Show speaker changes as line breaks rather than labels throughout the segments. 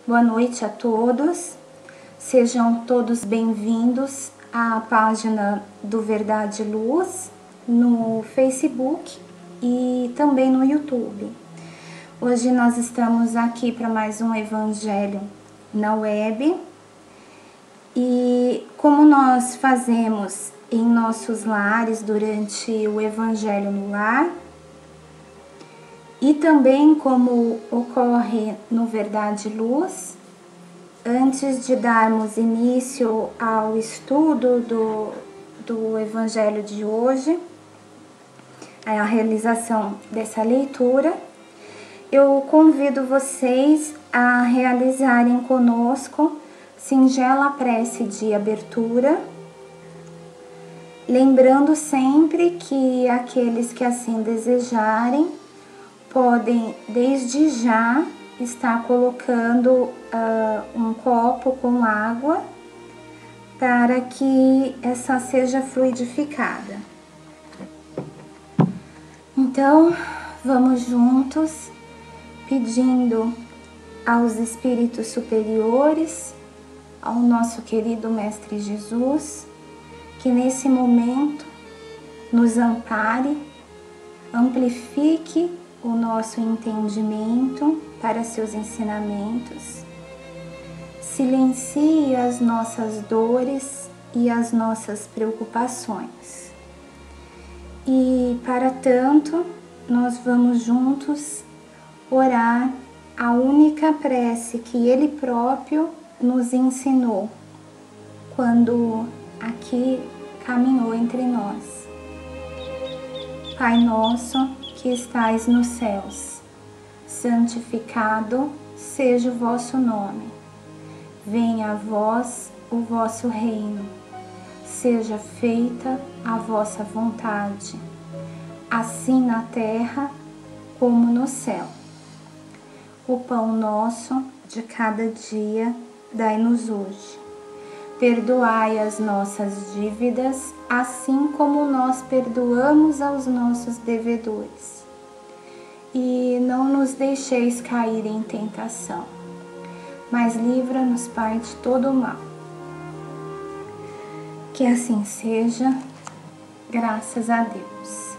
Boa noite a todos, sejam todos bem-vindos à página do Verdade e Luz no Facebook e também no YouTube. Hoje nós estamos aqui para mais um Evangelho na web e como nós fazemos em nossos lares durante o Evangelho no Lar, e também como ocorre no Verdade e Luz, antes de darmos início ao estudo do Evangelho de hoje, a realização dessa leitura, eu convido vocês a realizarem conosco singela prece de abertura, lembrando sempre que aqueles que assim desejarem podem desde já estar colocando um copo com água para que essa seja fluidificada. Então, vamos juntos pedindo aos espíritos superiores, ao nosso querido Mestre Jesus, que nesse momento nos ampare, amplifique o nosso entendimento para seus ensinamentos, silencie as nossas dores e as nossas preocupações. E para tanto, nós vamos juntos orar a única prece que Ele próprio nos ensinou quando aqui caminhou entre nós. Pai nosso, que estais nos céus, santificado seja o vosso nome. Venha a vós o vosso reino. Seja feita a vossa vontade, assim na terra como no céu. O pão nosso de cada dia dai-nos hoje. Perdoai as nossas dívidas, assim como nós perdoamos aos nossos devedores. E não nos deixeis cair em tentação, mas livra-nos, Pai, de todo o mal. Que assim seja, graças a Deus.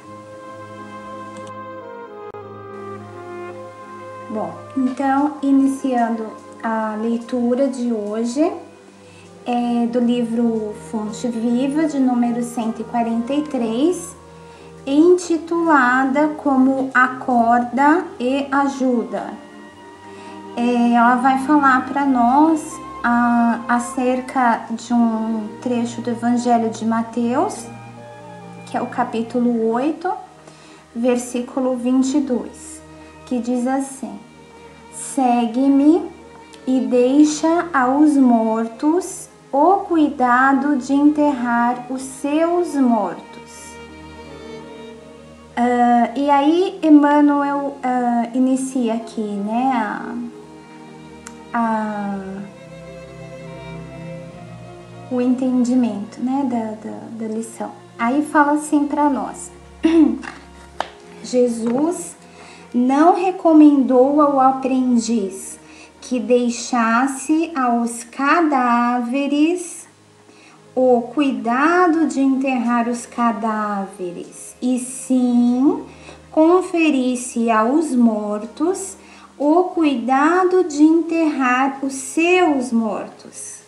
Bom, então, iniciando a leitura de hoje, do livro Fonte Viva, de número 143, intitulada como Acorda e Ajuda. Ela vai falar para nós acerca de um trecho do Evangelho de Mateus, que é o capítulo 8, versículo 22, que diz assim: Segue-me e deixa aos mortos o cuidado de enterrar os seus mortos. E aí Emmanuel inicia aqui, né, o entendimento, né, da lição. Aí fala assim para nós: Jesus não recomendou ao aprendiz que deixasse aos cadáveres o cuidado de enterrar os cadáveres, e sim conferisse aos mortos o cuidado de enterrar os seus mortos.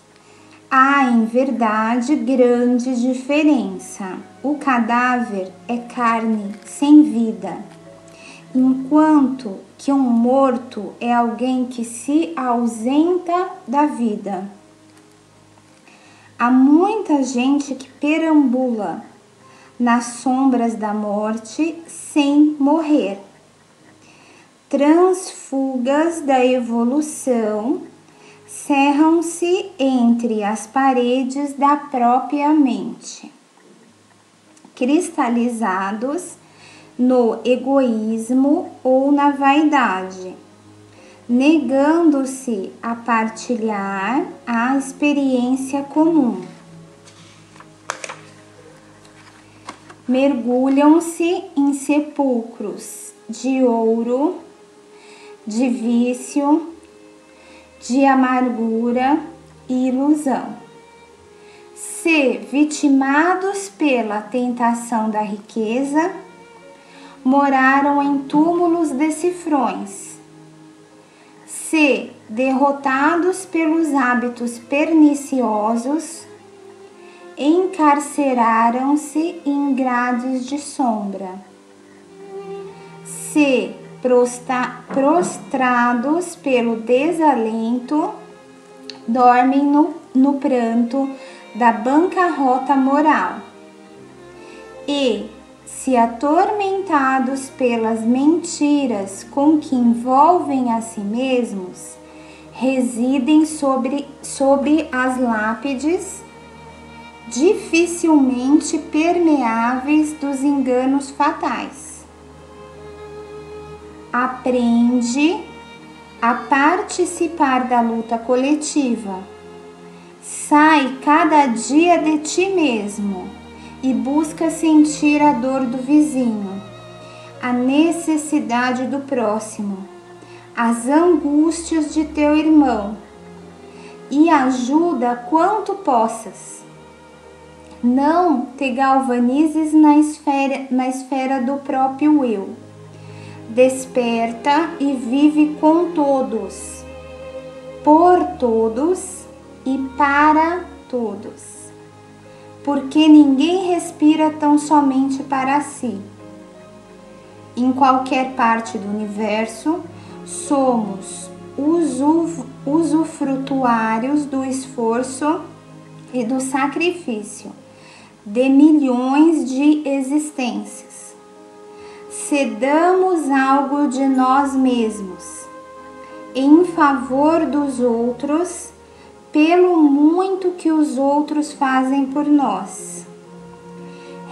Há, em verdade, grande diferença. O cadáver é carne sem vida, enquanto que um morto é alguém que se ausenta da vida. Há muita gente que perambula nas sombras da morte sem morrer. Transfugas da evolução cerram-se entre as paredes da própria mente, cristalizados no egoísmo ou na vaidade, negando-se a partilhar a experiência comum. Mergulham-se em sepulcros de ouro, de vício, de amargura e ilusão. C. Vitimados pela tentação da riqueza, moraram em túmulos de cifrões. C. Derrotados pelos hábitos perniciosos, encarceraram-se em grades de sombra. C. Prostrados pelo desalento, dormem no pranto da bancarrota moral. E, se atormentados pelas mentiras com que envolvem a si mesmos, residem sobre as lápides dificilmente permeáveis dos enganos fatais. Aprende a participar da luta coletiva. Sai cada dia de ti mesmo e busca sentir a dor do vizinho, a necessidade do próximo, as angústias de teu irmão, e ajuda quanto possas. Não te galvanizes na esfera do próprio eu. Desperta e vive com todos, por todos e para todos, porque ninguém respira tão somente para si. Em qualquer parte do universo, somos usufrutuários do esforço e do sacrifício de milhões de existências. Cedamos algo de nós mesmos em favor dos outros, pelo muito que os outros fazem por nós.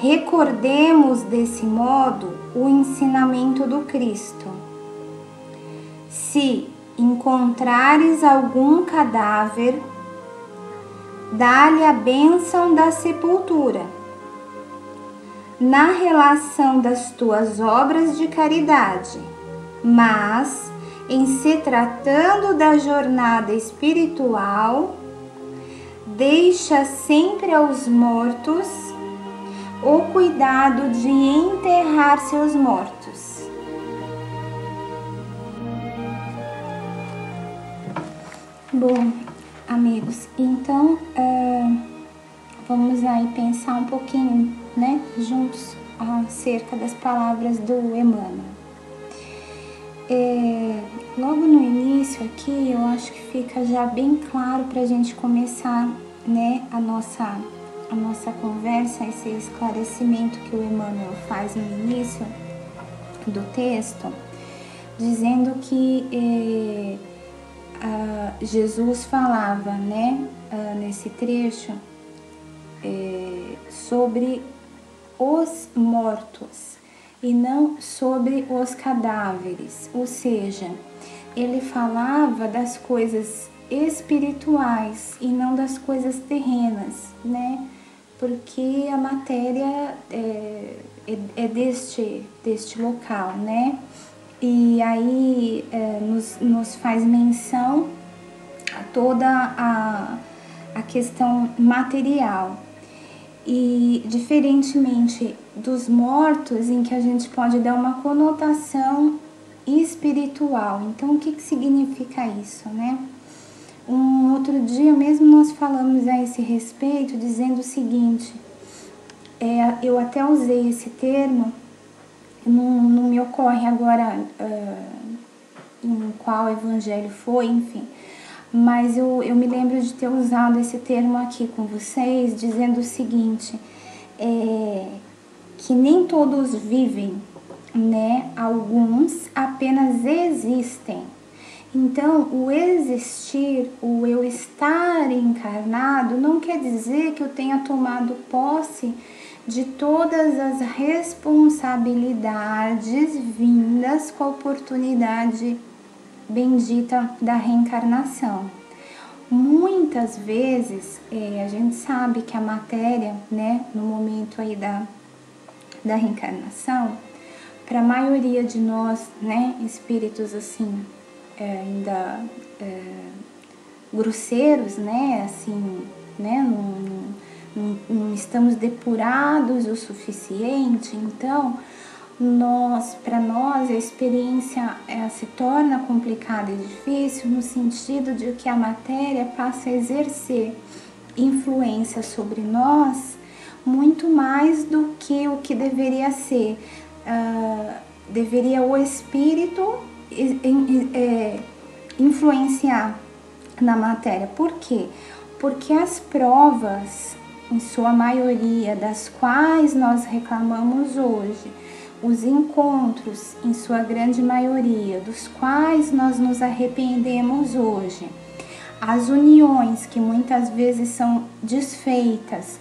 Recordemos desse modo o ensinamento do Cristo. Se encontrares algum cadáver, dá-lhe a bênção da sepultura. Na relação das tuas obras de caridade, mas, em se tratando da jornada espiritual, deixa sempre aos mortos o cuidado de enterrar seus mortos. Bom, amigos, então vamos aí pensar um pouquinho, né, juntos acerca das palavras do Emmanuel. Logo no início aqui, eu acho que fica já bem claro para a gente começar, né, a nossa conversa, esse esclarecimento que o Emmanuel faz no início do texto, dizendo que Jesus falava, né, nesse trecho, sobre os mortos e não sobre os cadáveres, ou seja, ele falava das coisas espirituais e não das coisas terrenas, né? Porque a matéria é deste local, né? E aí nos faz menção a toda a questão material. E diferentemente dos mortos, em que a gente pode dar uma conotação espiritual. Então, o que significa isso, né? Um outro dia mesmo nós falamos a esse respeito, dizendo o seguinte, eu até usei esse termo, não me ocorre agora em qual evangelho foi, enfim, mas eu me lembro de ter usado esse termo aqui com vocês, dizendo o seguinte, que nem todos vivem, né? Alguns apenas existem. Então, o existir, o eu estar encarnado, não quer dizer que eu tenha tomado posse de todas as responsabilidades vindas com a oportunidade bendita da reencarnação. Muitas vezes, a gente sabe que a matéria, né, no momento aí da reencarnação, para a maioria de nós, né, espíritos assim, ainda grosseiros, né? Assim, né? Não estamos depurados o suficiente. Então, para nós a experiência se torna complicada e difícil no sentido de que a matéria passa a exercer influência sobre nós muito mais do que o que deveria ser. Deveria o espírito influenciar na matéria. Por quê? Porque as provas, em sua maioria, das quais nós reclamamos hoje, os encontros, em sua grande maioria, dos quais nós nos arrependemos hoje, as uniões que muitas vezes são desfeitas,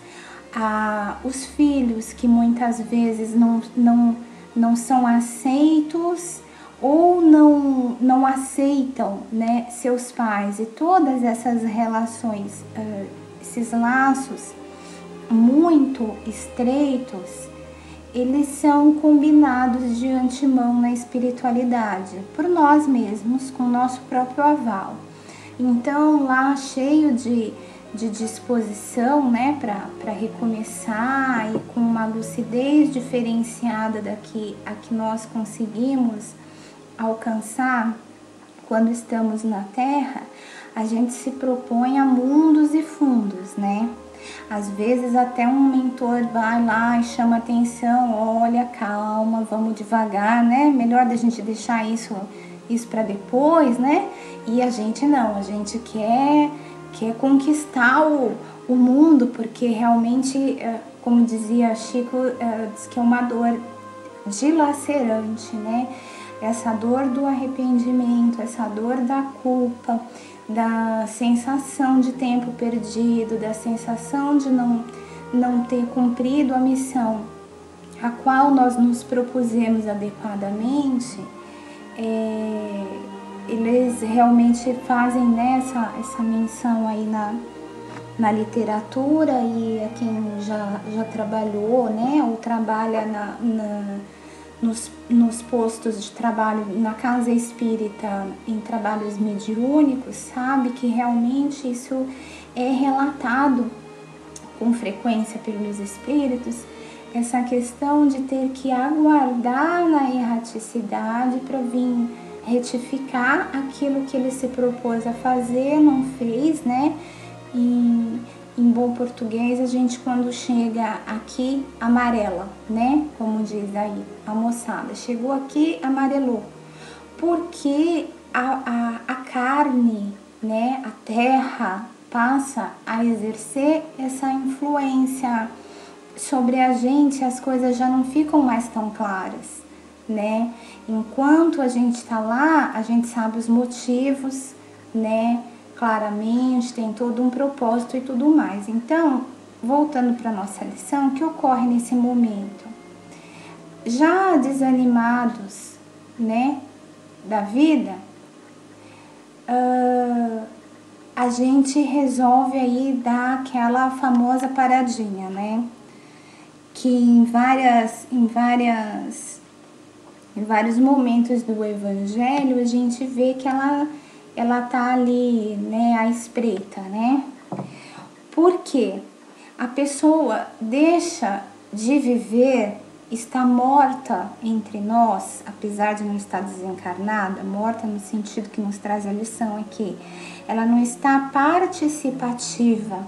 os filhos que muitas vezes não são aceitos ou não aceitam, né, seus pais, e todas essas relações, esses laços muito estreitos, eles são combinados de antemão na espiritualidade, por nós mesmos, com o nosso próprio aval. Então, lá cheio de disposição, né, para recomeçar e com uma lucidez diferenciada a que nós conseguimos alcançar quando estamos na Terra, a gente se propõe a mundos e fundos, né? Às vezes até um mentor vai lá e chama atenção, olha, calma, vamos devagar, né? Melhor da gente deixar isso para depois, né? E a gente não, a gente quer conquistar o mundo, porque realmente, como dizia Chico, diz que é uma dor dilacerante, né? Essa dor do arrependimento, essa dor da culpa, da sensação de tempo perdido, da sensação de não ter cumprido a missão a qual nós nos propusemos adequadamente, eles realmente fazem, né, essa menção aí na literatura, e a quem já trabalhou, né, ou trabalha nos postos de trabalho na casa espírita, em trabalhos mediúnicos, sabe que realmente isso é relatado com frequência pelos espíritos, essa questão de ter que aguardar na erraticidade para vir retificar aquilo que ele se propôs a fazer, não fez, né? Em bom português, a gente, quando chega aqui, amarela, né? Como diz aí a moçada, chegou aqui, amarelou. Porque a carne, né? A terra passa a exercer essa influência sobre a gente, as coisas já não ficam mais tão claras, né? Enquanto a gente está lá, a gente sabe os motivos, né? Claramente, tem todo um propósito e tudo mais. Então, voltando para a nossa lição, o que ocorre nesse momento? Já desanimados, né, da vida, a gente resolve aí dar aquela famosa paradinha, né? Que em vários momentos do Evangelho a gente vê que ela tá ali, né, à espreita, né? Porque a pessoa deixa de viver, está morta entre nós, apesar de não estar desencarnada, morta no sentido que nos traz a lição aqui. Ela não está participativa,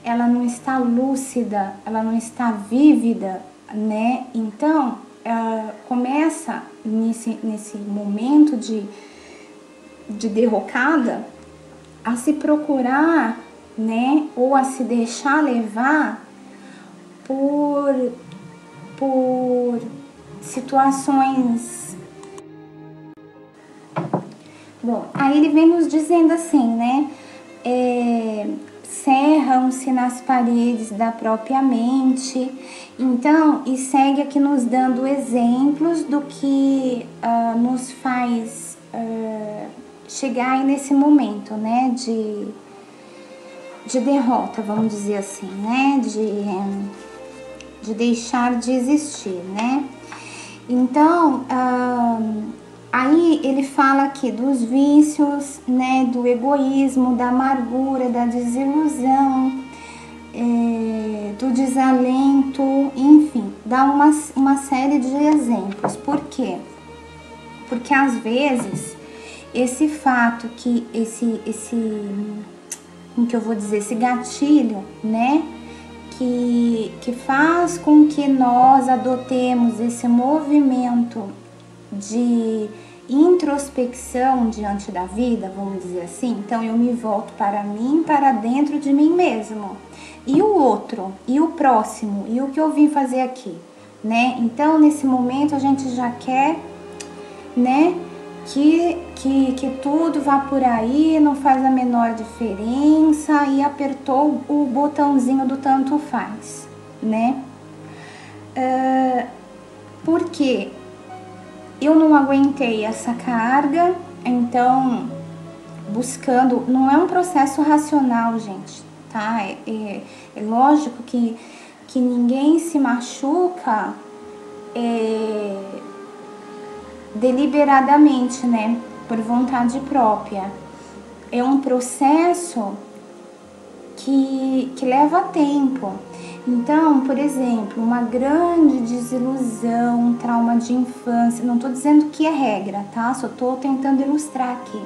ela não está lúcida, ela não está vívida, né? Então, começa nesse momento de derrocada a se procurar, né, ou a se deixar levar por situações. Bom, aí ele vem nos dizendo assim, né, cerram-se nas paredes da própria mente. Então, e segue aqui nos dando exemplos do que nos faz chegar aí nesse momento, né, de derrota, vamos dizer assim, né, de deixar de existir, né. Então, Aí ele fala aqui dos vícios, né, do egoísmo, da amargura, da desilusão, do desalento, enfim, dá uma série de exemplos. Por quê? Porque às vezes esse fato que como que eu vou dizer, esse gatilho, né, que faz com que nós adotemos esse movimento de introspecção diante da vida, vamos dizer assim. Então eu me volto para mim, para dentro de mim mesmo. E o outro, e o próximo, e o que eu vim fazer aqui, né? Então nesse momento a gente já quer, né, que tudo vá por aí, não faz a menor diferença, e apertou o botãozinho do tanto faz, né? Porque eu não aguentei essa carga, então buscando, não é um processo racional, gente, tá? É lógico que ninguém se machuca deliberadamente, né? Por vontade própria. É um processo que leva tempo. Então, por exemplo, uma grande desilusão, um trauma de infância, não estou dizendo que é regra, tá? Só estou tentando ilustrar aqui.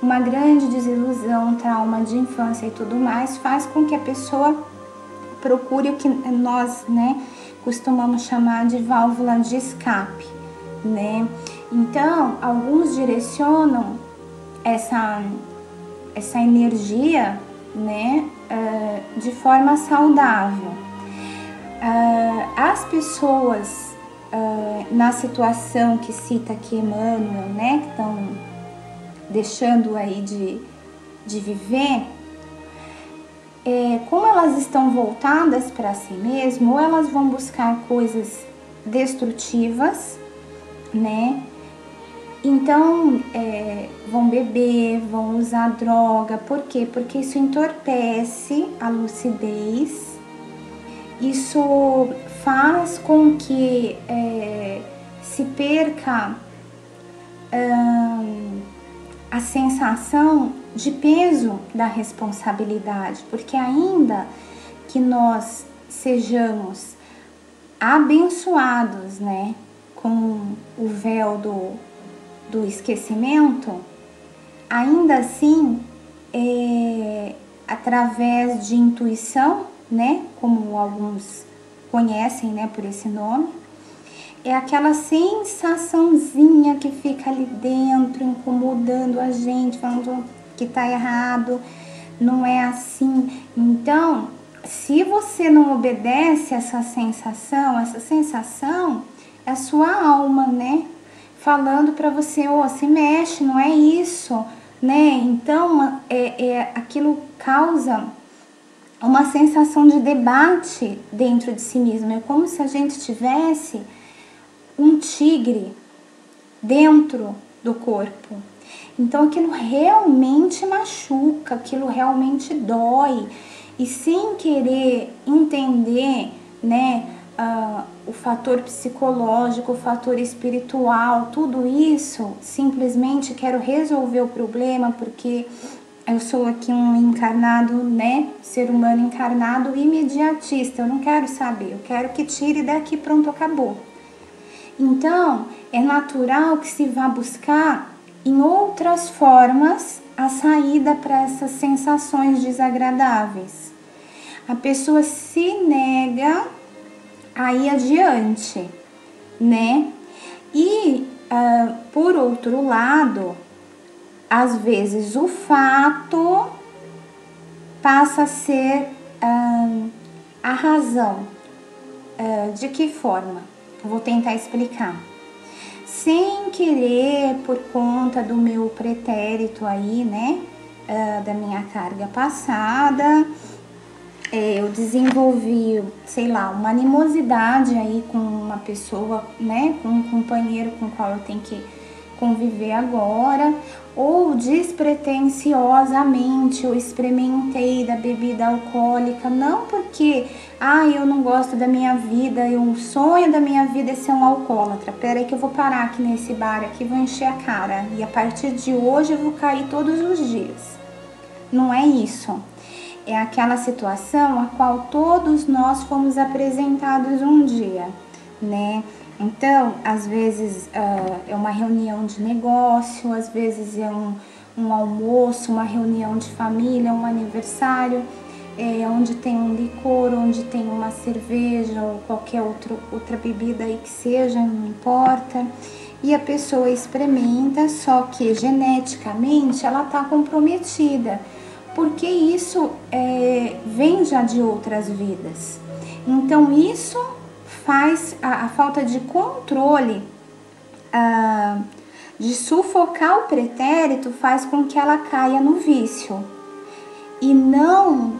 Uma grande desilusão, um trauma de infância e tudo mais faz com que a pessoa procure o que nós, né, costumamos chamar de válvula de escape, né? Então, alguns direcionam essa energia, né, de forma saudável. As pessoas na situação que cita aqui Emmanuel, né, que estão deixando aí de viver, como elas estão voltadas para si mesmas, ou elas vão buscar coisas destrutivas, né? Então, vão beber, vão usar droga. Por quê? Porque isso entorpece a lucidez, isso faz com que se perca a sensação de peso da responsabilidade, porque ainda que nós sejamos abençoados, né, com o véu do esquecimento, ainda assim, através de intuição, né, como alguns conhecem, né, por esse nome, é aquela sensaçãozinha que fica ali dentro, incomodando a gente, falando que tá errado, não é assim. Então, se você não obedece essa sensação é a sua alma, né, falando para você, se mexe, não é isso, né? Então, aquilo causa uma sensação de debate dentro de si mesmo. É como se a gente tivesse um tigre dentro do corpo. Então, aquilo realmente machuca, aquilo realmente dói. E sem querer entender, né, o fator psicológico, o fator espiritual, tudo isso, simplesmente quero resolver o problema porque eu sou aqui um encarnado, né, ser humano encarnado imediatista, eu não quero saber, eu quero que tire daqui, pronto, acabou. Então, é natural que se vá buscar em outras formas a saída para essas sensações desagradáveis. A pessoa se nega a ir adiante, né? E, por outro lado, às vezes o fato passa a ser a razão. De que forma? Vou tentar explicar. Sem querer, por conta do meu pretérito aí, né, da minha carga passada, eu desenvolvi, sei lá, uma animosidade aí com uma pessoa, né, com um companheiro com o qual eu tenho que conviver agora, ou despretensiosamente eu experimentei da bebida alcoólica, não porque eu não gosto da minha vida, o sonho da minha vida é ser um alcoólatra. Pera aí que eu vou parar aqui nesse bar aqui, vou encher a cara e a partir de hoje eu vou cair todos os dias. Não é isso. É aquela situação a qual todos nós fomos apresentados um dia, né? Então, às vezes é uma reunião de negócio, às vezes é um almoço, uma reunião de família, um aniversário, onde tem um licor, onde tem uma cerveja ou qualquer outra bebida aí que seja, não importa. E a pessoa experimenta, só que geneticamente ela está comprometida, porque isso vem já de outras vidas. Então, isso faz a falta de controle, de sufocar o pretérito, faz com que ela caia no vício. E não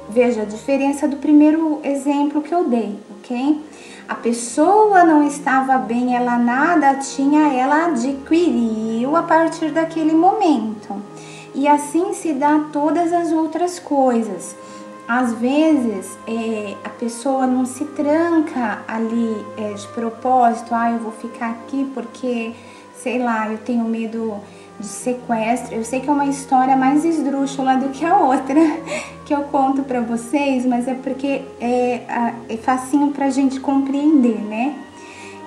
veja a diferença do primeiro exemplo que eu dei, ok? A pessoa não estava bem, ela nada tinha, ela adquiriu a partir daquele momento. E assim se dá todas as outras coisas. Às vezes, a pessoa não se tranca ali de propósito, eu vou ficar aqui porque, sei lá, eu tenho medo de sequestro. Eu sei que é uma história mais esdrúxula do que a outra que eu conto pra vocês, mas é porque é facinho pra gente compreender, né?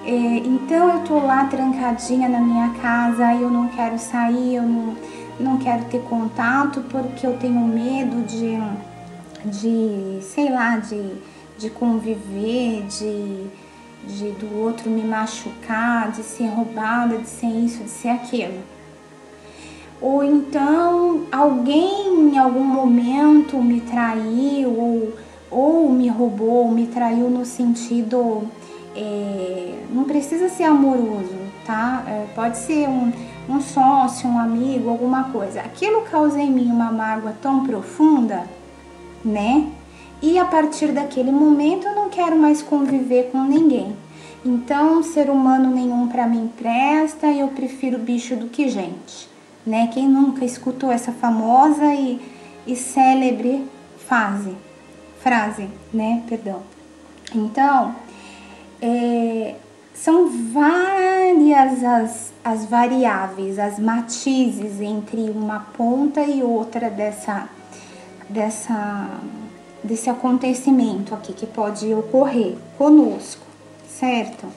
Então eu tô lá trancadinha na minha casa, eu não quero sair, eu não quero ter contato porque eu tenho medo de sei lá, de conviver, do outro me machucar, de ser roubada, de ser isso, de ser aquilo. Ou então alguém em algum momento me traiu ou me roubou, me traiu no sentido, não precisa ser amoroso, tá? Pode ser um sócio, um amigo, alguma coisa. Aquilo causa em mim uma mágoa tão profunda, né? E a partir daquele momento eu não quero mais conviver com ninguém. Então, ser humano nenhum pra mim presta, eu prefiro bicho do que gente, né? Quem nunca escutou essa famosa e célebre frase, né? Perdão. Então, são várias as variáveis, as matizes entre uma ponta e outra desse acontecimento aqui que pode ocorrer conosco, certo?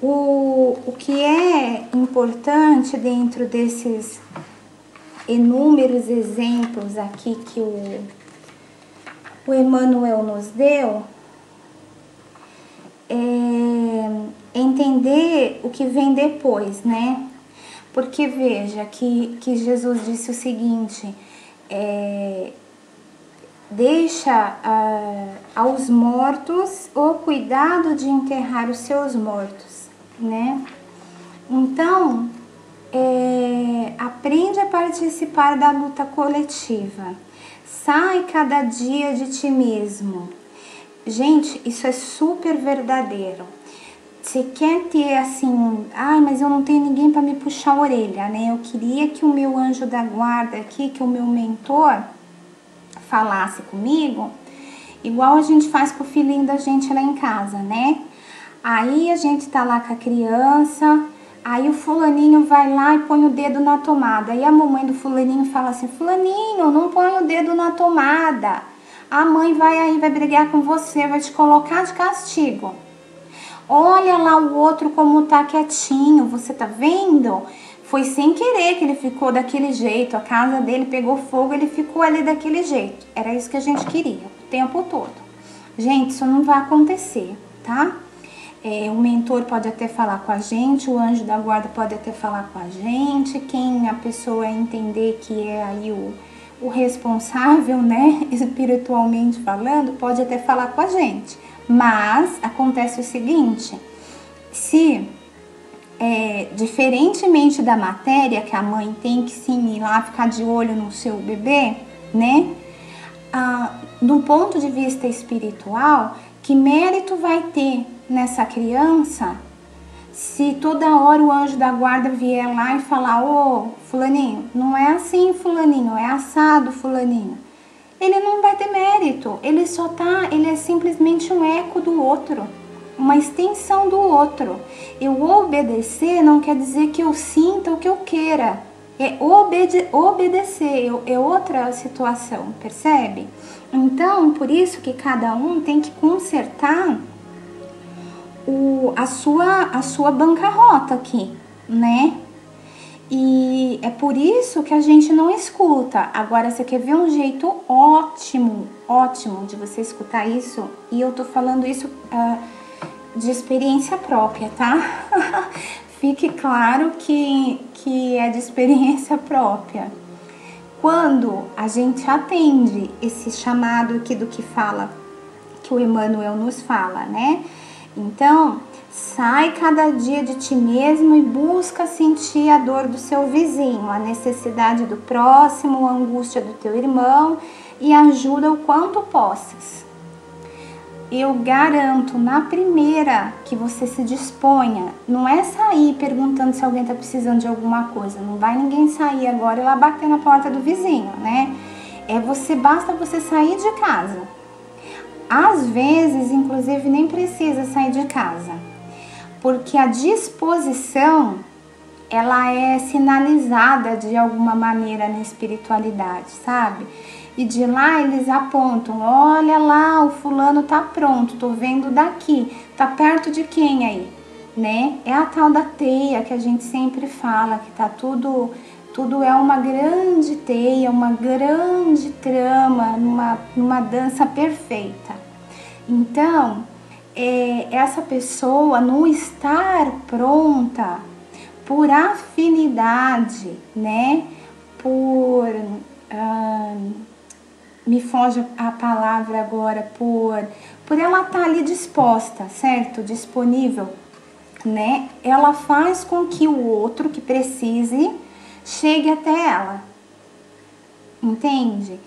O que é importante dentro desses inúmeros exemplos aqui que o Emmanuel nos deu é entender o que vem depois, né? Porque veja que Jesus disse o seguinte: deixa aos mortos o cuidado de enterrar os seus mortos, né? Então, aprende a participar da luta coletiva. Sai cada dia de ti mesmo. Gente, isso é super verdadeiro. Você quer ter assim, mas eu não tenho ninguém para me puxar a orelha, né? Eu queria que o meu anjo da guarda aqui, que o meu mentor falasse comigo, igual a gente faz com o filhinho da gente lá em casa, né? Aí a gente tá lá com a criança, aí o fulaninho vai lá e põe o dedo na tomada. Aí a mamãe do fulaninho fala assim: fulaninho, não põe o dedo na tomada. A mãe vai brigar com você, vai te colocar de castigo. Olha lá o outro como tá quietinho, você tá vendo? Foi sem querer que ele ficou daquele jeito, a casa dele pegou fogo, ele ficou ali daquele jeito. Era isso que a gente queria, o tempo todo. Gente, isso não vai acontecer, tá? O mentor pode até falar com a gente, o anjo da guarda pode até falar com a gente, quem a pessoa entender que é aí o responsável, né, espiritualmente falando, pode até falar com a gente. Mas acontece o seguinte: se diferentemente da matéria, que a mãe tem que sim ir lá ficar de olho no seu bebê, né? Do ponto de vista espiritual, que mérito vai ter nessa criança Se toda hora o anjo da guarda vier lá e falar, ô fulaninho, não é assim fulaninho, é assado fulaninho, ele não vai ter mérito, ele é simplesmente um eco do outro, uma extensão do outro. Eu obedecer não quer dizer que eu sinta o que eu queira, é obedecer, é outra situação, percebe? Então, por isso que cada um tem que consertar a sua bancarrota aqui, né? E é por isso que a gente não escuta. Agora, você quer ver um jeito ótimo de você escutar isso? E eu tô falando isso de experiência própria, tá? Fique claro que é de experiência própria. Quando a gente atende esse chamado aqui do que fala, que o Emmanuel nos fala, né? Então, sai cada dia de ti mesmo e busca sentir a dor do seu vizinho, a necessidade do próximo, a angústia do teu irmão e ajuda o quanto possas. Eu garanto, na primeira que você se disponha, não é sair perguntando se alguém está precisando de alguma coisa, não vai ninguém sair agora e lá bater na porta do vizinho, né? Basta você sair de casa. Às vezes, inclusive, nem precisa sair de casa, porque a disposição, ela é sinalizada de alguma maneira na espiritualidade, sabe? E de lá eles apontam, olha lá, o fulano tá pronto, tô vendo daqui, tá perto de quem aí, né? É a tal da teia que a gente sempre fala, que tá tudo é uma grande teia, uma grande trama, numa dança perfeita. Então, essa pessoa não estar pronta por afinidade, né? Me foge a palavra agora, por ela estar ali disposta, certo? Disponível, né? Ela faz com que o outro que precise chegue até ela, entende?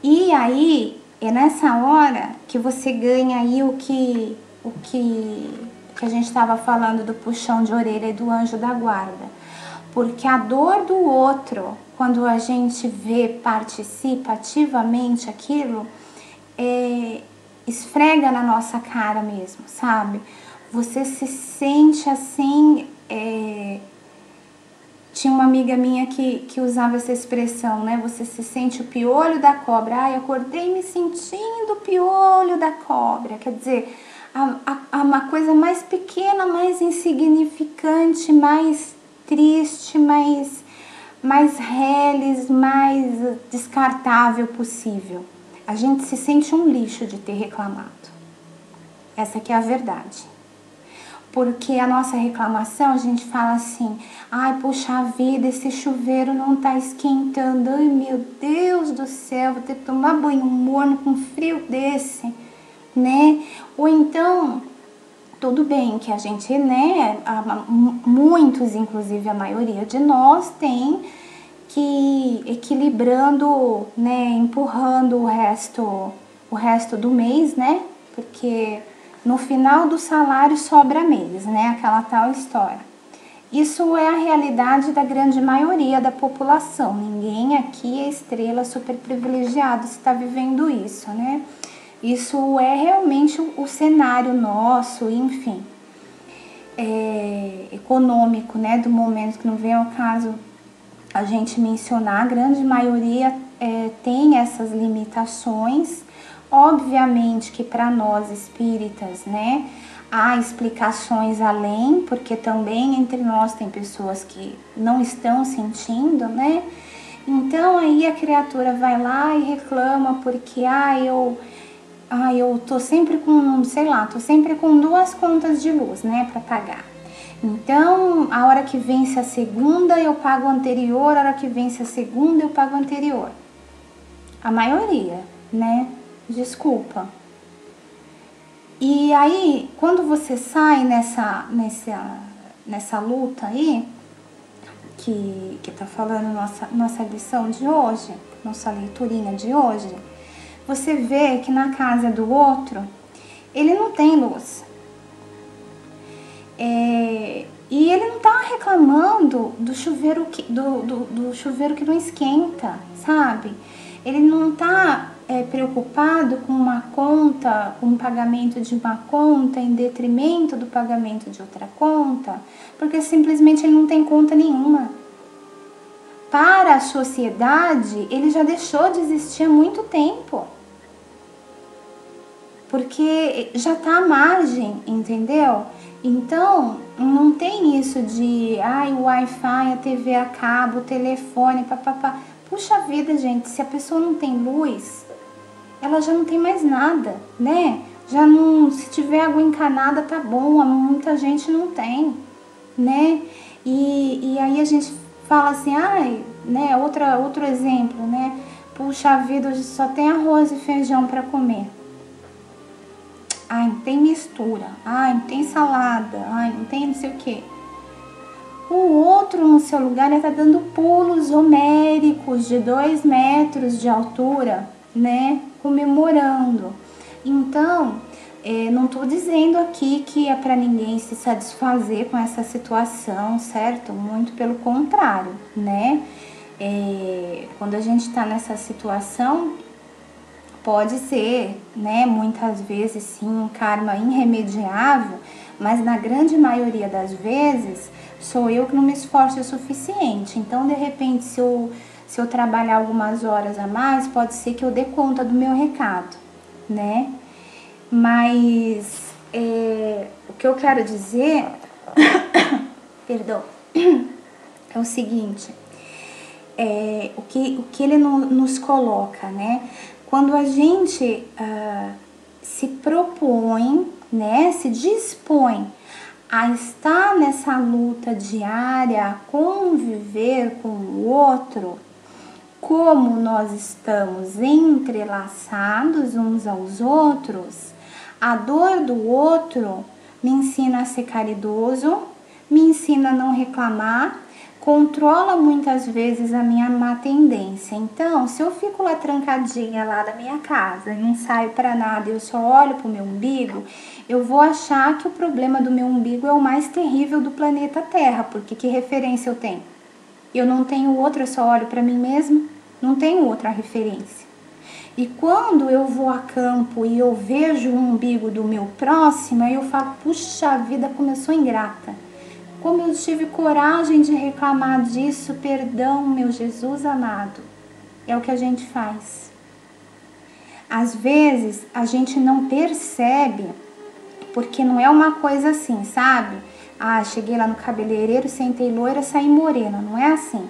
E aí, é nessa hora que você ganha aí o que a gente estava falando do puxão de orelha e do anjo da guarda. Porque a dor do outro, quando a gente participa ativamente aquilo, esfrega na nossa cara mesmo, sabe? Você se sente assim... Tinha uma amiga minha que usava essa expressão, né? Você se sente o piolho da cobra. Ai, acordei me sentindo o piolho da cobra. Quer dizer, uma coisa mais pequena, mais insignificante, mais triste, mais reles, mais descartável possível. A gente se sente um lixo de ter reclamado. Essa que é a verdade. Porque a nossa reclamação, a gente fala assim, ai, poxa vida, esse chuveiro não tá esquentando, ai, meu Deus do céu, vou ter que tomar banho morno com frio desse, né? Ou então, tudo bem que a gente, né, muitos, inclusive a maioria de nós, tem que equilibrando, né, empurrando o resto do mês, né? Porque no final do salário sobra mês, né? Aquela tal história. Isso é a realidade da grande maioria da população. Ninguém aqui é estrela super privilegiado se está vivendo isso, né? Isso é realmente o cenário nosso, enfim, econômico, né? Do momento, que não vem ao caso a gente mencionar. A grande maioria tem essas limitações. Obviamente que para nós espíritas, né, há explicações além, porque também entre nós tem pessoas que não estão sentindo, né? Então aí a criatura vai lá e reclama porque eu tô sempre com, sei lá, tô sempre com 2 contas de luz, né, para pagar. Então, a hora que vence a segunda eu pago a anterior, a hora que vence a segunda eu pago a anterior. A maioria, né? Desculpa. E aí, quando você sai nessa luta aí, que tá falando nossa lição de hoje, nossa leiturinha de hoje, você vê que na casa do outro, ele não tem luz. E ele não tá reclamando do chuveiro do chuveiro que não esquenta, sabe? Ele não tá preocupado com uma conta, com o pagamento de uma conta em detrimento do pagamento de outra conta, porque simplesmente ele não tem conta nenhuma. Para a sociedade, ele já deixou de existir há muito tempo. Porque já tá à margem, entendeu? Então, não tem isso de, o Wi-Fi, a TV a cabo, o telefone, papapá. Puxa vida, gente, se a pessoa não tem luz, ela já não tem mais nada, né? Já não, se tiver água encanada, tá bom, muita gente não tem, né? E aí a gente fala assim, né? Outro exemplo, né? Puxa vida, hoje só tem arroz e feijão para comer. Não tem mistura, não tem salada, não tem não sei o que. O outro no seu lugar está dando pulos homéricos de 2 metros de altura, né? Comemorando. Então, não estou dizendo aqui que é para ninguém se satisfazer com essa situação, certo? Muito pelo contrário, né? Quando a gente está nessa situação, pode ser, né, muitas vezes sim, um karma irremediável, mas na grande maioria das vezes sou eu que não me esforço o suficiente. Então, de repente, se eu trabalhar algumas horas a mais, pode ser que eu dê conta do meu recado, né? Mas o que eu quero dizer, perdão, é o seguinte, o que ele nos coloca, né? Quando a gente se propõe, né, se dispõe a estar nessa luta diária, a conviver com o outro, como nós estamos entrelaçados uns aos outros, a dor do outro me ensina a ser caridoso, me ensina a não reclamar, controla muitas vezes a minha má tendência. Então, se eu fico lá trancadinha lá na minha casa e não saio para nada, eu só olho pro meu umbigo, eu vou achar que o problema do meu umbigo é o mais terrível do planeta Terra, porque que referência eu tenho? Eu não tenho outra, eu só olho para mim mesma, não tenho outra referência. E quando eu vou a campo e eu vejo o umbigo do meu próximo, aí eu falo, puxa vida, como eu sou ingrata. Como eu tive coragem de reclamar disso, perdão, meu Jesus amado. É o que a gente faz. Às vezes, a gente não percebe, porque não é uma coisa assim, sabe? Cheguei lá no cabeleireiro, sentei loira, saí morena. Não é assim.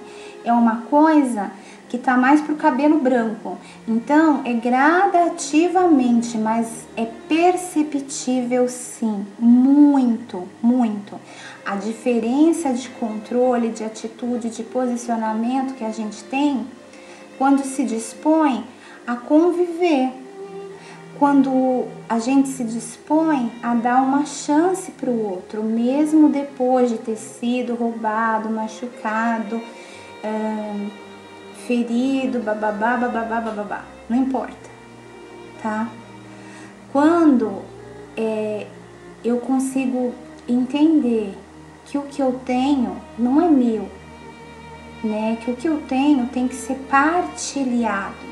É uma coisa que tá mais pro cabelo branco. Então, é gradativamente, mas é perceptível sim, muito, muito. A diferença de controle, de atitude, de posicionamento que a gente tem quando se dispõe a conviver, quando a gente se dispõe a dar uma chance para o outro, mesmo depois de ter sido roubado, machucado, ferido, bababá, não importa, tá? Quando eu consigo entender que o que eu tenho não é meu, né? Que o que eu tenho tem que ser partilhado.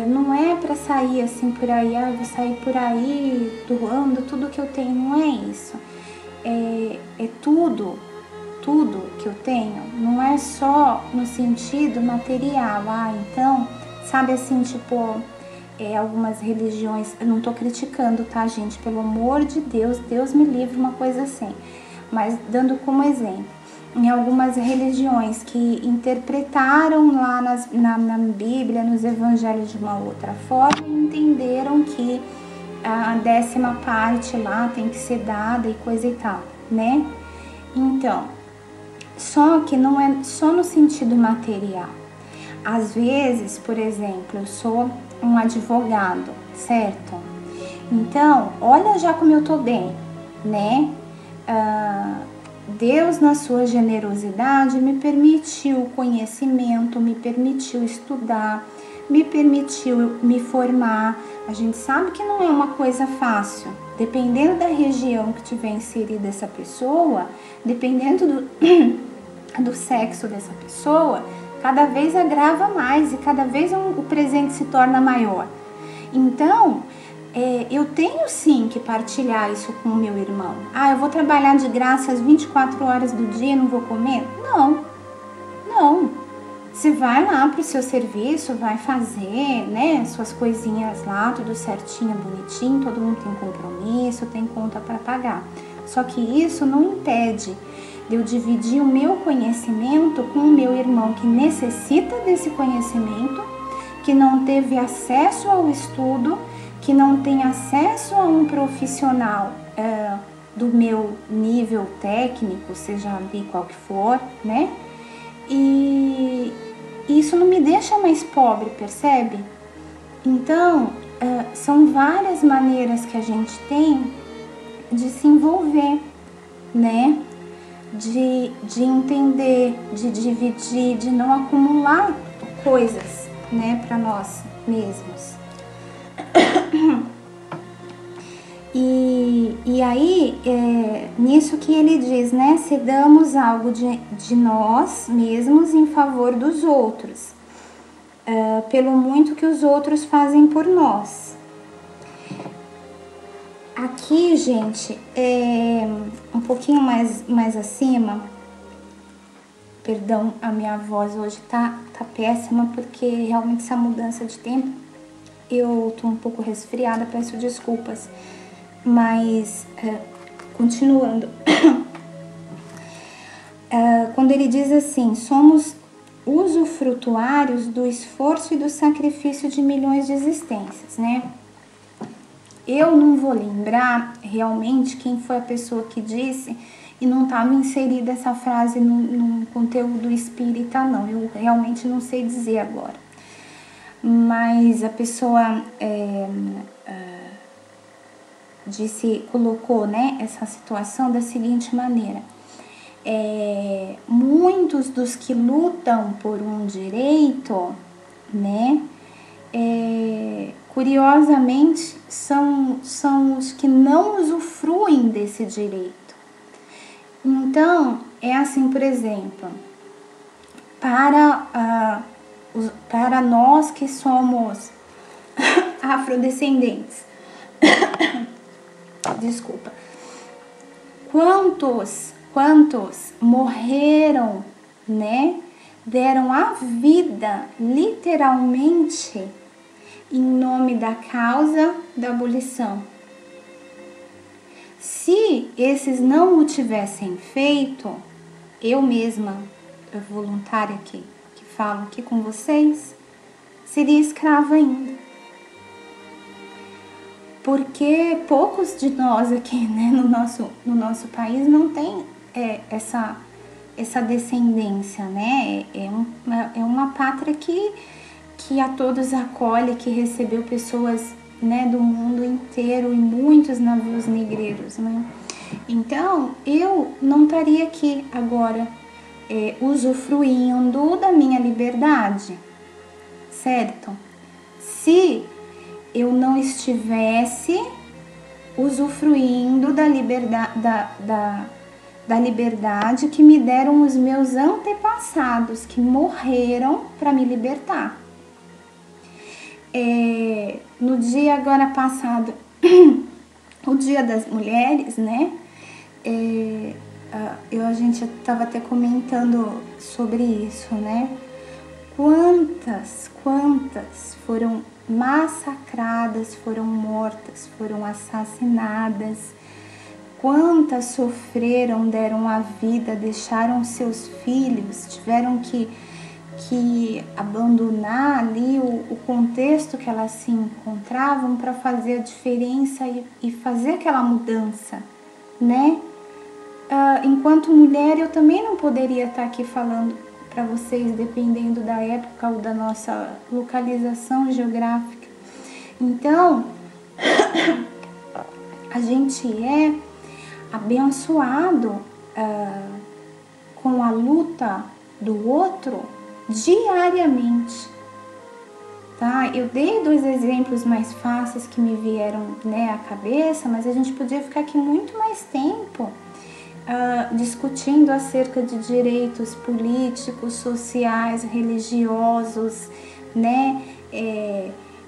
Não é para sair assim por aí, vou sair por aí doando tudo que eu tenho, não é isso. É tudo que eu tenho, não é só no sentido material. Então, sabe assim, tipo, algumas religiões, eu não tô criticando, tá, gente? Pelo amor de Deus, Deus me livre uma coisa assim. Mas dando como exemplo, em algumas religiões que interpretaram lá na Bíblia, nos evangelhos de uma outra forma, e entenderam que a 10ª parte lá tem que ser dada e coisa e tal, né? Então, só que não é só no sentido material. Às vezes, por exemplo, eu sou um advogado, certo? Então, olha já como eu tô bem, né? Deus, na sua generosidade, me permitiu conhecimento, me permitiu estudar, me permitiu me formar. A gente sabe que não é uma coisa fácil. Dependendo da região que tiver inserida essa pessoa, dependendo do sexo dessa pessoa, cada vez agrava mais e cada vez o presente se torna maior. Então, eu tenho sim que partilhar isso com o meu irmão. Ah, eu vou trabalhar de graça às 24 horas do dia e não vou comer? Não, não. Você vai lá pro seu serviço, vai fazer, né, suas coisinhas lá, tudo certinho, bonitinho, todo mundo tem compromisso, tem conta para pagar. Só que isso não impede de eu dividir o meu conhecimento com o meu irmão que necessita desse conhecimento, que não teve acesso ao estudo, que não tem acesso a um profissional do meu nível técnico, seja ali qual que for, né? E isso não me deixa mais pobre, percebe? Então, são várias maneiras que a gente tem de se envolver, né? De entender, de dividir, de não acumular coisas, né, para nós mesmos. E aí, nisso que ele diz, né, cedamos algo de nós mesmos em favor dos outros, pelo muito que os outros fazem por nós. Aqui, gente, um pouquinho mais acima, perdão, a minha voz hoje tá péssima, porque realmente essa mudança de tempo, eu tô um pouco resfriada, peço desculpas. Mas, continuando, quando ele diz assim, somos usufrutuários do esforço e do sacrifício de milhões de existências, né? Eu não vou lembrar realmente quem foi a pessoa que disse e não estava inserida essa frase no conteúdo espírita, não. Eu realmente não sei dizer agora. Mas a pessoa colocou, né, essa situação da seguinte maneira: muitos dos que lutam por um direito, né, curiosamente são os que não usufruem desse direito. Então, é assim, por exemplo, para nós que somos afrodescendentes, desculpa, quantos morreram, né, deram a vida literalmente em nome da causa da abolição. Se esses não o tivessem feito, eu mesma, voluntária que falo aqui com vocês, seria escrava ainda. Porque poucos de nós aqui, né, no nosso país não tem essa descendência, né? É uma pátria que a todos acolhe, que recebeu pessoas, né, do mundo inteiro e muitos navios negreiros, né? Então, eu não estaria aqui agora usufruindo da minha liberdade, certo? Se eu não estivesse usufruindo da liberdade que me deram os meus antepassados, que morreram para me libertar. No dia agora passado, o Dia das Mulheres, né? A gente estava até comentando sobre isso, né? Quantas foram massacradas, foram mortas, foram assassinadas, quantas sofreram, deram a vida, deixaram seus filhos, tiveram que abandonar ali o contexto que elas se encontravam para fazer a diferença e fazer aquela mudança, né? Enquanto mulher, eu também não poderia estar aqui falando para vocês, dependendo da época ou da nossa localização geográfica. Então, a gente é abençoado com a luta do outro diariamente. tá? Eu dei 2 exemplos mais fáceis que me vieram, né, à cabeça, mas a gente podia ficar aqui muito mais tempo discutindo acerca de direitos políticos, sociais, religiosos, né,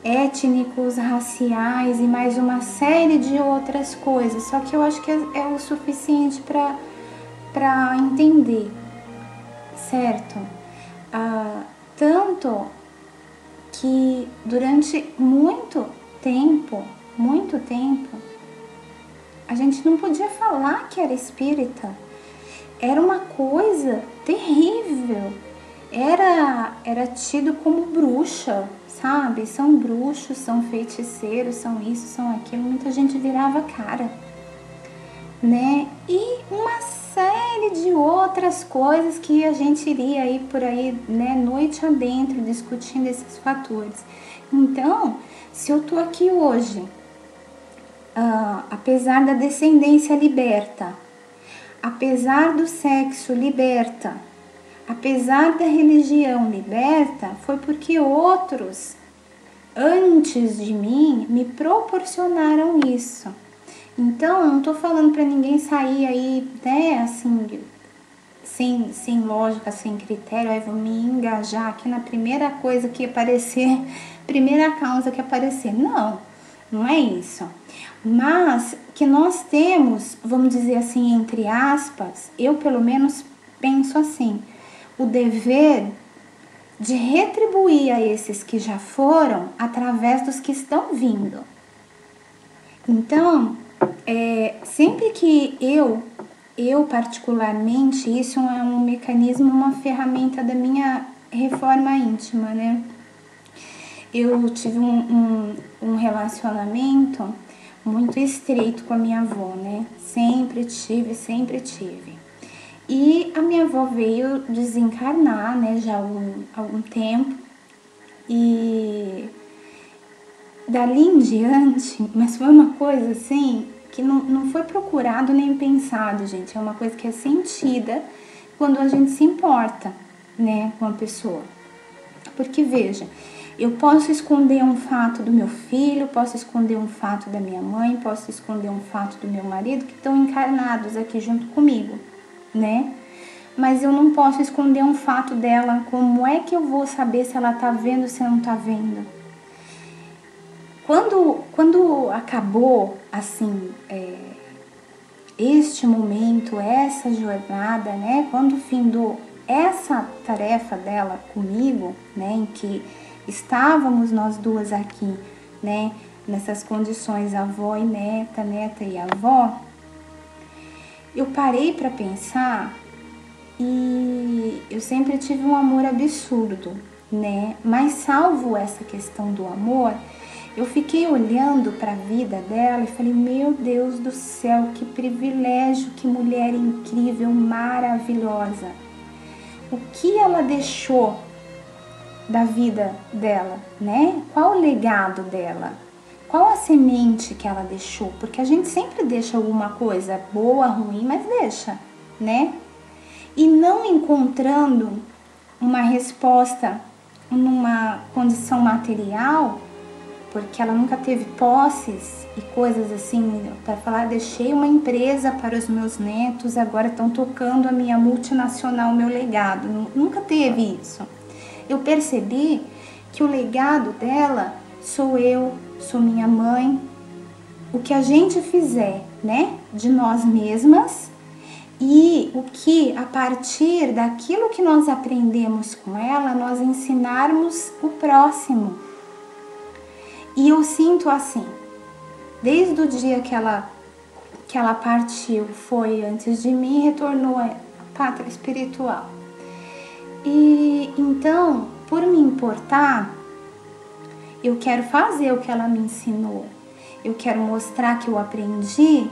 étnicos, raciais e mais uma série de outras coisas. Só que eu acho que é o suficiente para entender, certo? Tanto que durante muito tempo, a gente não podia falar que era espírita. Era uma coisa terrível. Era tido como bruxa, sabe? São bruxos, são feiticeiros, são isso, são aquilo. Muita gente virava cara, né? E uma série de outras coisas que a gente iria aí por aí, né, noite adentro, discutindo esses fatores. Então, se eu tô aqui hoje, apesar da descendência liberta, apesar do sexo liberta, apesar da religião liberta, foi porque outros antes de mim me proporcionaram isso. Então, eu não tô falando para ninguém sair aí, né, assim, sem lógica, sem critério, aí vou me engajar aqui na primeira coisa que aparecer, primeira causa que aparecer. Não é isso. Mas que nós temos, vamos dizer assim, entre aspas, eu pelo menos penso assim, o dever de retribuir a esses que já foram através dos que estão vindo. Então, sempre que eu particularmente, isso é um mecanismo, uma ferramenta da minha reforma íntima, né? Eu tive um relacionamento muito estreito com a minha avó, né? Sempre tive. E a minha avó veio desencarnar, né? Já há algum tempo. E dali em diante, mas foi uma coisa assim que não foi procurado nem pensado, gente. É uma coisa que é sentida quando a gente se importa, né, com a pessoa. Porque, veja, eu posso esconder um fato do meu filho, posso esconder um fato da minha mãe, posso esconder um fato do meu marido que estão encarnados aqui junto comigo, né? Mas eu não posso esconder um fato dela. Como é que eu vou saber se ela tá vendo ou se não tá vendo? Quando acabou, assim, este momento, essa jornada, né? Quando findou essa tarefa dela comigo, né? Em que estávamos nós duas aqui, né? Nessas condições, avó e neta, neta e avó, eu parei para pensar e eu sempre tive um amor absurdo, né? Mas salvo essa questão do amor, eu fiquei olhando para a vida dela e falei, meu Deus do céu, que privilégio, que mulher incrível, maravilhosa. O que ela deixou da vida dela, né? Qual o legado dela? Qual a semente que ela deixou? Porque a gente sempre deixa alguma coisa boa, ruim, mas deixa, né? E não encontrando uma resposta numa condição material, porque ela nunca teve posses e coisas assim, para falar, deixei uma empresa para os meus netos, agora estão tocando a minha multinacional, o meu legado. Nunca teve isso. Eu percebi que o legado dela sou eu, sou minha mãe, o que a gente fizer, né, de nós mesmas e o que a partir daquilo que nós aprendemos com ela, nós ensinarmos o próximo. E eu sinto assim, desde o dia que ela partiu, foi antes de mim, retornou à pátria espiritual. E então, por me importar, eu quero fazer o que ela me ensinou. Eu quero mostrar que eu aprendi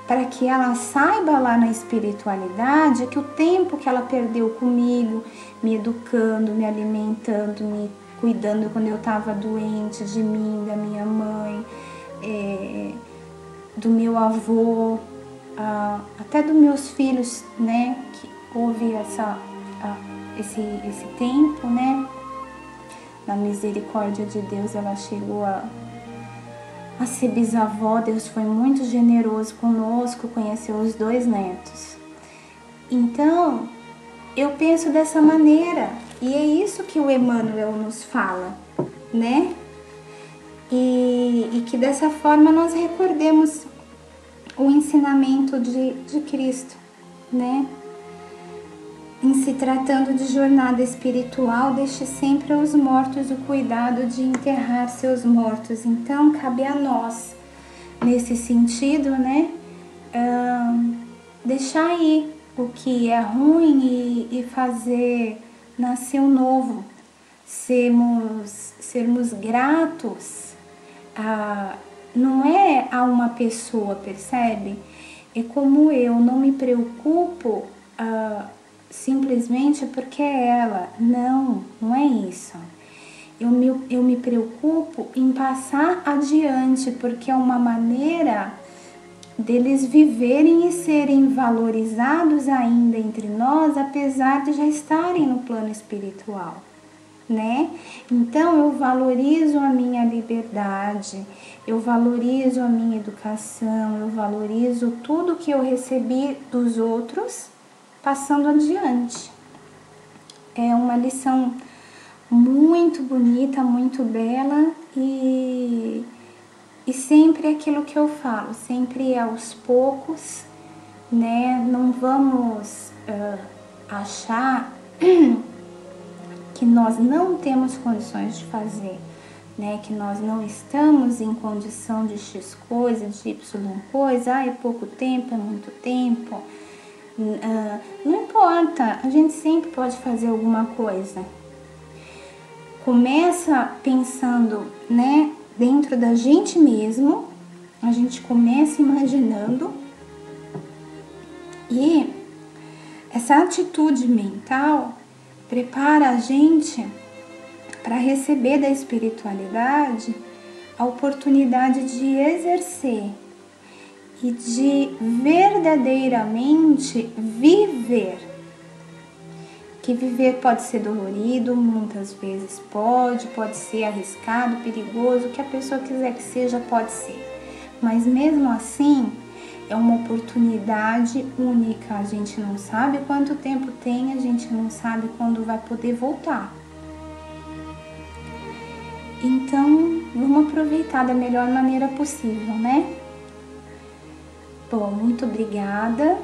para que ela saiba lá na espiritualidade que o tempo que ela perdeu comigo, me educando, me alimentando, me cuidando quando eu estava doente de mim, da minha mãe, do meu avô, até dos meus filhos, né, que houve esse tempo, né, na misericórdia de Deus, ela chegou a ser bisavó. Deus foi muito generoso conosco, conheceu os 2 netos. Então, eu penso dessa maneira, e é isso que o Emmanuel nos fala, né? E que dessa forma nós recordemos o ensinamento de Cristo, né? Em se tratando de jornada espiritual, deixe sempre aos mortos o cuidado de enterrar seus mortos. Então, cabe a nós, nesse sentido, né? Deixar aí o que é ruim e fazer nascer o novo. Sermos gratos, não é a uma pessoa, percebe? É como eu não me preocupo simplesmente porque é ela. Não é isso. Eu me preocupo em passar adiante, porque é uma maneira deles viverem e serem valorizados ainda entre nós, apesar de já estarem no plano espiritual, né? Então eu valorizo a minha liberdade, eu valorizo a minha educação, eu valorizo tudo que eu recebi dos outros, passando adiante. É uma lição muito bonita, muito bela e sempre aquilo que eu falo, sempre aos poucos, né? Não vamos achar que nós não temos condições de fazer, né? Que nós não estamos em condição de X coisa, de Y coisa, é pouco tempo, é muito tempo. Não importa, a gente sempre pode fazer alguma coisa. Começa pensando, né, dentro da gente mesmo, a gente começa imaginando, e essa atitude mental prepara a gente para receber da espiritualidade a oportunidade de exercer e de verdadeiramente viver. Que viver pode ser dolorido, muitas vezes pode ser arriscado, perigoso, o que a pessoa quiser que seja, pode ser. Mas mesmo assim, é uma oportunidade única. A gente não sabe quanto tempo tem, a gente não sabe quando vai poder voltar. Então, vamos aproveitar da melhor maneira possível, né? Bom, muito obrigada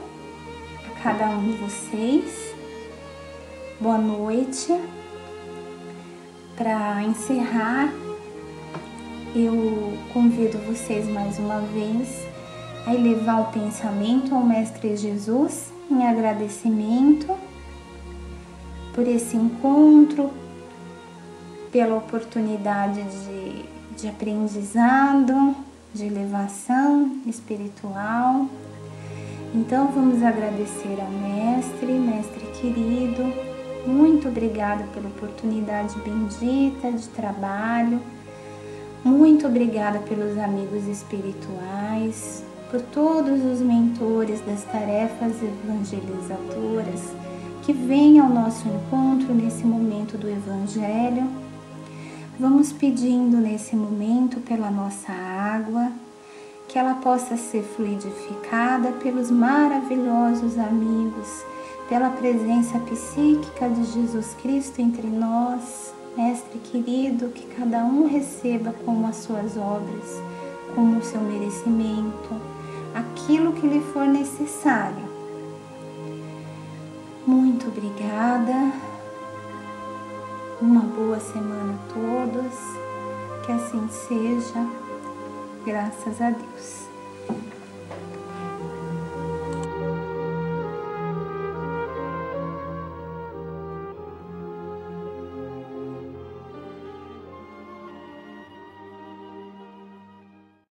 a cada um de vocês. Boa noite. Para encerrar, eu convido vocês mais uma vez a elevar o pensamento ao Mestre Jesus em agradecimento por esse encontro, pela oportunidade de aprendizado, de elevação espiritual. Então vamos agradecer ao Mestre querido. Muito obrigada pela oportunidade bendita de trabalho. Muito obrigada pelos amigos espirituais, por todos os mentores das tarefas evangelizadoras que vêm ao nosso encontro nesse momento do Evangelho. Vamos pedindo nesse momento pela nossa água, que ela possa ser fluidificada pelos maravilhosos amigos, pela presença psíquica de Jesus Cristo entre nós. Mestre querido, que cada um receba como as suas obras, como o seu merecimento, aquilo que lhe for necessário. Muito obrigada. Uma boa semana a todos. Que assim seja. Graças a Deus.